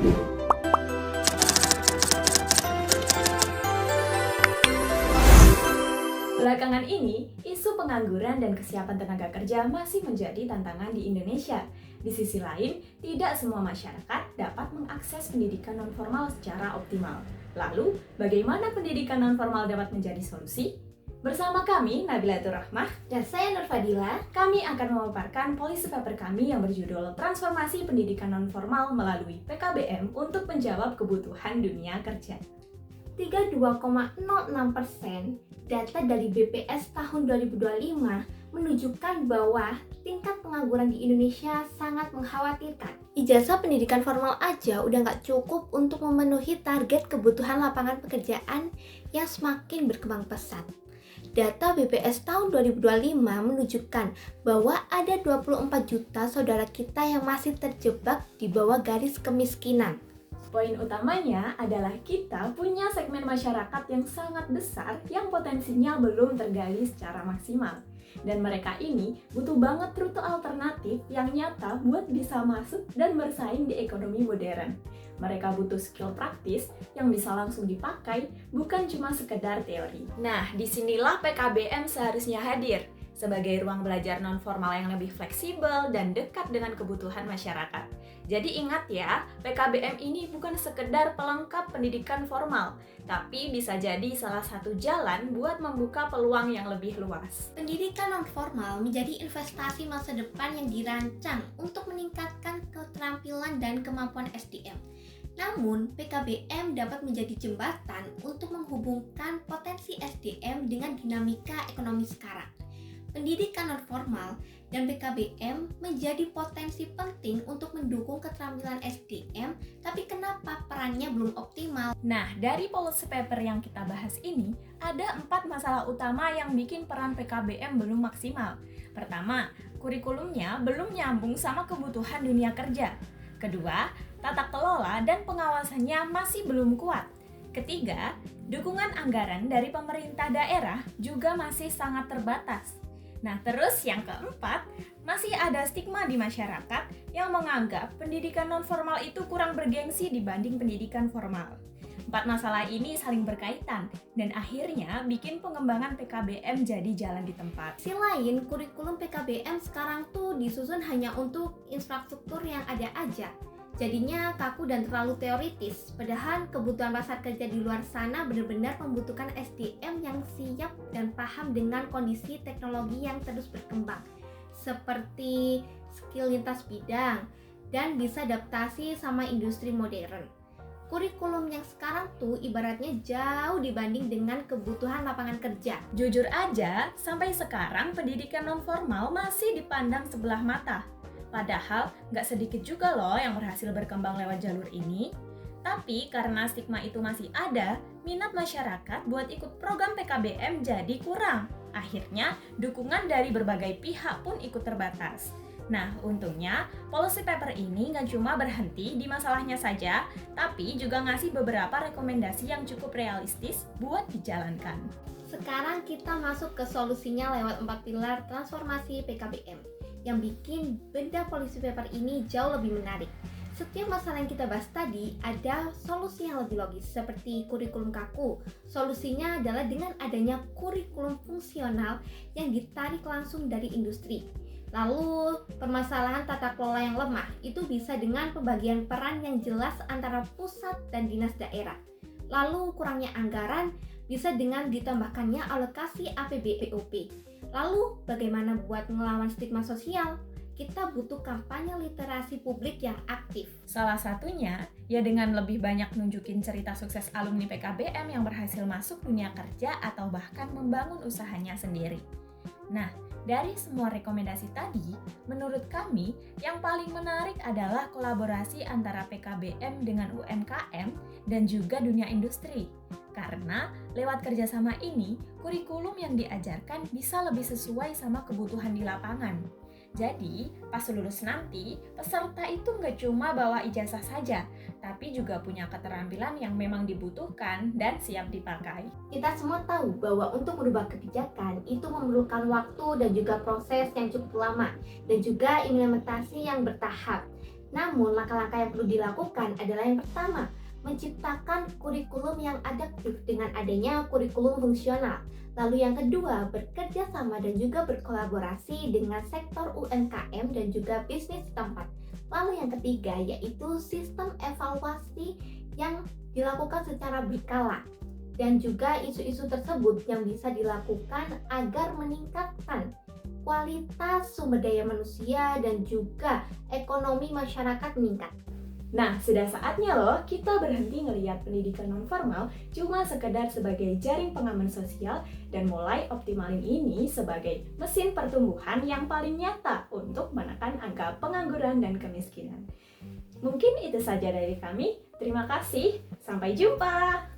Belakangan ini, isu pengangguran dan kesiapan tenaga kerja masih menjadi tantangan di Indonesia. Di sisi lain, tidak semua masyarakat dapat mengakses pendidikan nonformal secara optimal. Lalu, bagaimana pendidikan nonformal dapat menjadi solusi? Bersama kami, Nabilatul Rahmah, Dan saya Nur Fadila. kami akan memaparkan policy paper kami yang berjudul Transformasi Pendidikan Nonformal melalui PKBM untuk menjawab kebutuhan dunia kerja. 32,06% data dari BPS tahun 2025 menunjukkan bahwa tingkat pengangguran di Indonesia sangat mengkhawatirkan. Ijazah pendidikan formal aja udah nggak cukup untuk memenuhi target kebutuhan lapangan pekerjaan yang semakin berkembang pesat. Data BPS tahun 2025 menunjukkan bahwa ada 24 juta saudara kita yang masih terjebak di bawah garis kemiskinan. Poin utamanya adalah kita punya segmen masyarakat yang sangat besar yang potensinya belum tergali secara maksimal. Dan mereka ini butuh banget rute alternatif yang nyata buat bisa masuk dan bersaing di ekonomi modern. Mereka butuh skill praktis yang bisa langsung dipakai, bukan cuma sekedar teori. Nah, disinilah PKBM seharusnya hadir sebagai ruang belajar nonformal yang lebih fleksibel dan dekat dengan kebutuhan masyarakat. Jadi ingat ya, PKBM ini bukan sekedar pelengkap pendidikan formal, tapi bisa jadi salah satu jalan buat membuka peluang yang lebih luas. Pendidikan nonformal menjadi investasi masa depan yang dirancang untuk meningkatkan keterampilan dan kemampuan SDM. Namun, PKBM dapat menjadi jembatan untuk menghubungkan potensi SDM dengan dinamika ekonomi sekarang. Pendidikan nonformal dan PKBM menjadi potensi penting untuk mendukung keterampilan SDM, tapi kenapa perannya belum optimal? Nah, dari policy paper yang kita bahas ini, ada 4 masalah utama yang bikin peran PKBM belum maksimal. Pertama, kurikulumnya belum nyambung sama kebutuhan dunia kerja. Kedua, tata kelola dan pengawasannya masih belum kuat. Ketiga, dukungan anggaran dari pemerintah daerah juga masih sangat terbatas. Nah, terus yang keempat, masih ada stigma di masyarakat yang menganggap pendidikan nonformal itu kurang bergengsi dibanding pendidikan formal. 4 masalah ini saling berkaitan dan akhirnya bikin pengembangan PKBM jadi jalan di tempat. Di sisi lain, kurikulum PKBM sekarang tuh disusun hanya untuk infrastruktur yang ada aja. Jadinya kaku dan terlalu teoritis, padahal kebutuhan pasar kerja di luar sana benar-benar membutuhkan SDM yang siap dan paham dengan kondisi teknologi yang terus berkembang, seperti skill lintas bidang, dan bisa adaptasi sama industri modern. Kurikulum yang sekarang tuh ibaratnya jauh dibanding dengan kebutuhan lapangan kerja. Jujur aja, sampai sekarang pendidikan nonformal masih dipandang sebelah mata. Padahal nggak sedikit juga loh yang berhasil berkembang lewat jalur ini. Tapi karena stigma itu masih ada, minat masyarakat buat ikut program PKBM jadi kurang. Akhirnya, dukungan dari berbagai pihak pun ikut terbatas. Nah, untungnya, policy paper ini nggak cuma berhenti di masalahnya saja, tapi juga ngasih beberapa rekomendasi yang cukup realistis buat dijalankan. Sekarang kita masuk ke solusinya lewat 4 pilar transformasi PKBM yang bikin benda policy paper ini jauh lebih menarik. Setiap masalah yang kita bahas tadi ada solusi yang lebih logis seperti kurikulum kaku. Solusinya adalah dengan adanya kurikulum fungsional yang ditarik langsung dari industri. Lalu permasalahan tata kelola yang lemah itu bisa dengan pembagian peran yang jelas antara pusat dan dinas daerah. Lalu kurangnya anggaran bisa dengan ditambahkannya alokasi APBPOP. Lalu bagaimana buat ngelawan stigma sosial? Kita butuh kampanye literasi publik yang aktif. Salah satunya, ya dengan lebih banyak nunjukin cerita sukses alumni PKBM yang berhasil masuk dunia kerja atau bahkan membangun usahanya sendiri. Nah, dari semua rekomendasi tadi, menurut kami yang paling menarik adalah kolaborasi antara PKBM dengan UMKM dan juga dunia industri. Karena lewat kerjasama ini, kurikulum yang diajarkan bisa lebih sesuai sama kebutuhan di lapangan. Jadi, pas lulus nanti, peserta itu nggak cuma bawa ijazah saja, tapi juga punya keterampilan yang memang dibutuhkan dan siap dipakai. Kita semua tahu bahwa untuk merubah kebijakan itu memerlukan waktu dan juga proses yang cukup lama, dan juga implementasi yang bertahap. Namun, langkah-langkah yang perlu dilakukan adalah yang pertama, menciptakan kurikulum yang adaptif dengan adanya kurikulum fungsional. Lalu yang kedua, bekerja sama dan juga berkolaborasi dengan sektor UMKM dan juga bisnis setempat. Lalu yang ketiga, yaitu sistem evaluasi yang dilakukan secara berkala. Dan juga isu-isu tersebut yang bisa dilakukan agar meningkatkan kualitas sumber daya manusia dan juga ekonomi masyarakat meningkat. Nah, sudah saatnya loh kita berhenti ngelihat pendidikan nonformal cuma sekedar sebagai jaring pengaman sosial dan mulai optimalin ini sebagai mesin pertumbuhan yang paling nyata untuk menekan angka pengangguran dan kemiskinan. Mungkin itu saja dari kami. Terima kasih. Sampai jumpa.